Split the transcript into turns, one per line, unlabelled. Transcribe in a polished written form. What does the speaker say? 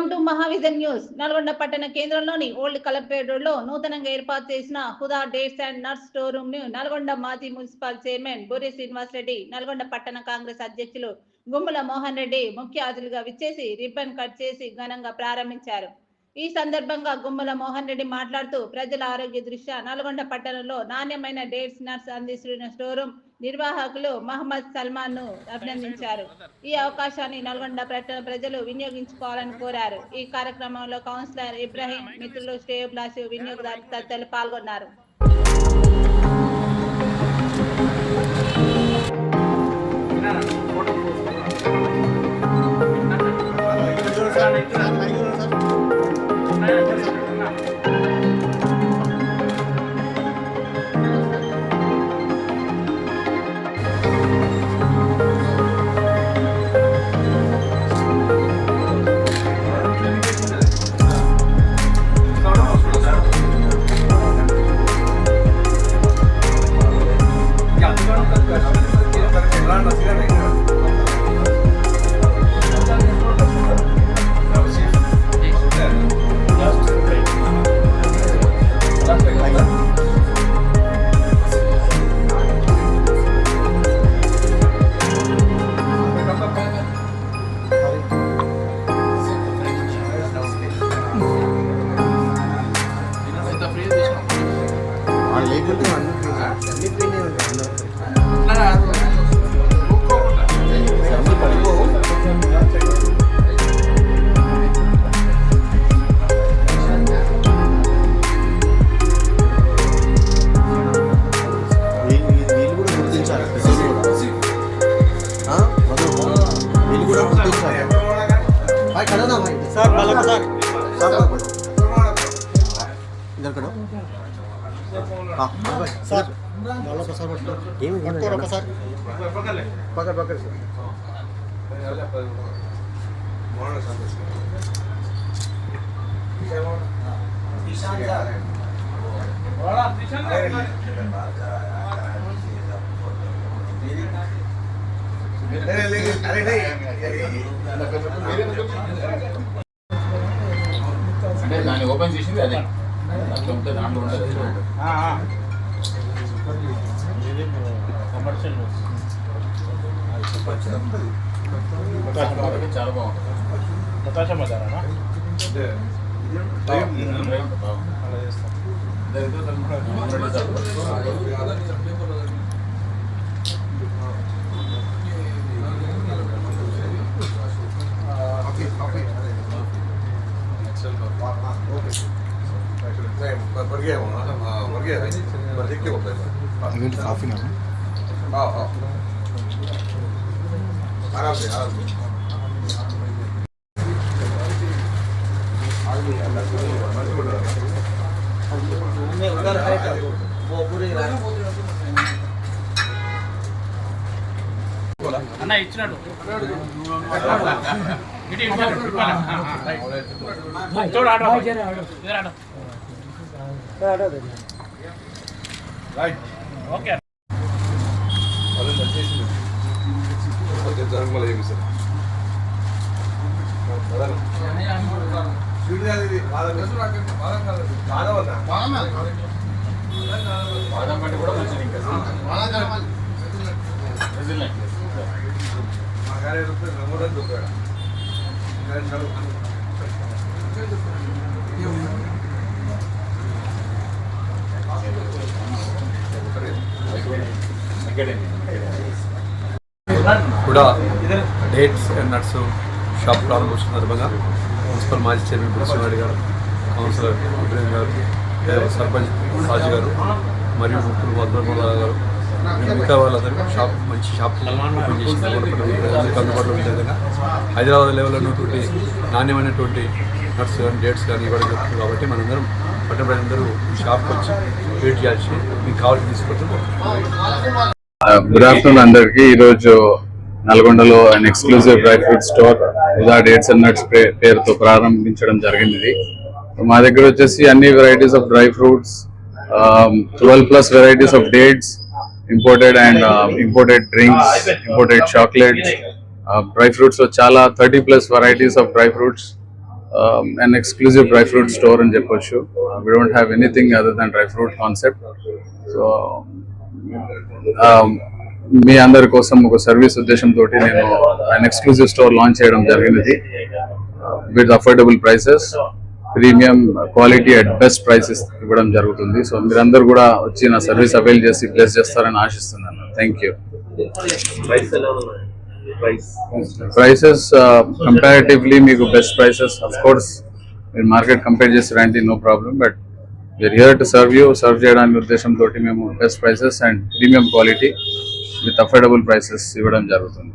Welcome to Mahavision news. Nalgonda పట్టణ కేంద్రంలోని old collectorate road లో నూతనంగా ఏర్పాటు చేసిన Huda dates and nuts store room ను నల్గొండ మాజీ మున్సిపల్ చైర్మన్ బూరి శ్రీనివాస్ రెడ్డి, నల్గొండ పట్టణ కాంగ్రెస్ అధ్యక్షులు గుమ్మల మోహన్ రెడ్డి ముఖ్య అతిథులుగా విచ్చేసి రిబ్బన్ కట్ చేసి ఘనంగా ప్రారంభించారు. ఈ సందర్భంగా గుమ్మల మోహన్ రెడ్డి మాట్లాడుతూ ప్రజల ఆరోగ్య దృష్ట్యా నల్గొండ పట్టణంలో నాణ్యమైన డేట్స్ నట్స్ అందిస్తున్న స్టోర్ రూమ్ నిర్వాహకులు మహమ్మద్ సల్మాన్ ను అభినందించారు. ఈ అవకాశాన్ని నల్గొండ పట్టణ ప్రజలు వినియోగించుకోవాలని కోరారు. ఈ కార్యక్రమంలో కౌన్సిలర్ ఇబ్రాహీం, మిత్రులు, శ్రేయోభిలాషి, వినియోగదారులు తదితరులు పాల్గొన్నారు.
सर बालक सर
इधर करो हाँ
सर बालक सर पकड़ सर
पकड़ पकड़ सर अरे नहीं
అంటే దాన్ని ఓపెన్ చేసింది అదే అట్లా ఉంటుంది దాంట్లో ఉంటుంది చాలా బాగుంటుంది
ప్రకాశం బజారా
बढ़ गया देख के बोलते हैं काफी ना आराम से उधर है वो पूरे
అన్న ఇచ్చినట్టు చూడు ఆటో
राइट
ఓకే
अरे नचेसी ओके जरूर मला येईल सर स्वीट झाली
బాదం కంటే కూడా మంచిది ఇంకా
మా గారి రూపాయలు నమోదు దొరికాడు
కూడా డేట్స్ అండ్ నట్స్ షాప్ ప్రారంభించిన సందర్భంగా మున్సిపల్ మాజీ చైర్మన్ బురిశ్రీనివాస్ గారు, కౌన్సిలర్ ఇబ్రాహీం గారు, సర్పంచ్ సాజీ గారు మరియు ముఖ్యులు మధుమల గారు, మిగతా వాళ్ళందరూ షాప్ మంచి షాప్ ఓపెన్ చేసి ప్రజలకు అందుబాటులో ఉండే విధంగా హైదరాబాద్ లెవెల్లో ఉన్నటువంటి నాణ్యమైనటువంటి నట్స్ కానీ డేట్స్ కానీ ఇవ్వడం జరుగుతుంది. కాబట్టి మనందరం పట్టణ ప్రజలందరూ ఈ షాప్కి వచ్చి వెయిట్ చేయాల్సి మీకు కావాల్సి తీసుకుంటాం.
గుడ్ ఆఫ్టర్నూన్ అందరికి. ఈరోజు నల్గొండలో and exclusive dry fruit store Huda dates and nuts పేరుతో ప్రారంభించడం జరిగింది. మా దగ్గర వచ్చేసి అన్ని varieties of dry fruits, 12+ varieties of dates, imported and imported drinks, imported chocolates, dry fruits లో చాలా 30+ varieties of dry fruits, an exclusive dry fruit store అని చెప్పొచ్చు. We don't have anything other than dry fruit concept. So మీ అందరి కోసం ఒక service ఉద్దేశంతో నేను an exclusive store launch చేయడం జరిగినది. With affordable prices, premium quality at best prices ఇవ్వడం జరుగుతుంది. సో మీరందరూ కూడా వచ్చి నా సర్వీస్ అవైల్ చేసి ప్లేస్ చేస్తారని ఆశిస్తున్నాను. Thank you. ప్రైసెస్ కంపారిటివ్లీ మీకు బెస్ట్ ప్రైసెస్ అఫ్ కోర్స్ మీరు మార్కెట్ కంపేర్ చేస్తారంటే no problem, but we're here to serve చేయడానికి ఉద్దేశంతో మేము best prices and premium quality with affordable prices ఇవ్వడం జరుగుతుంది.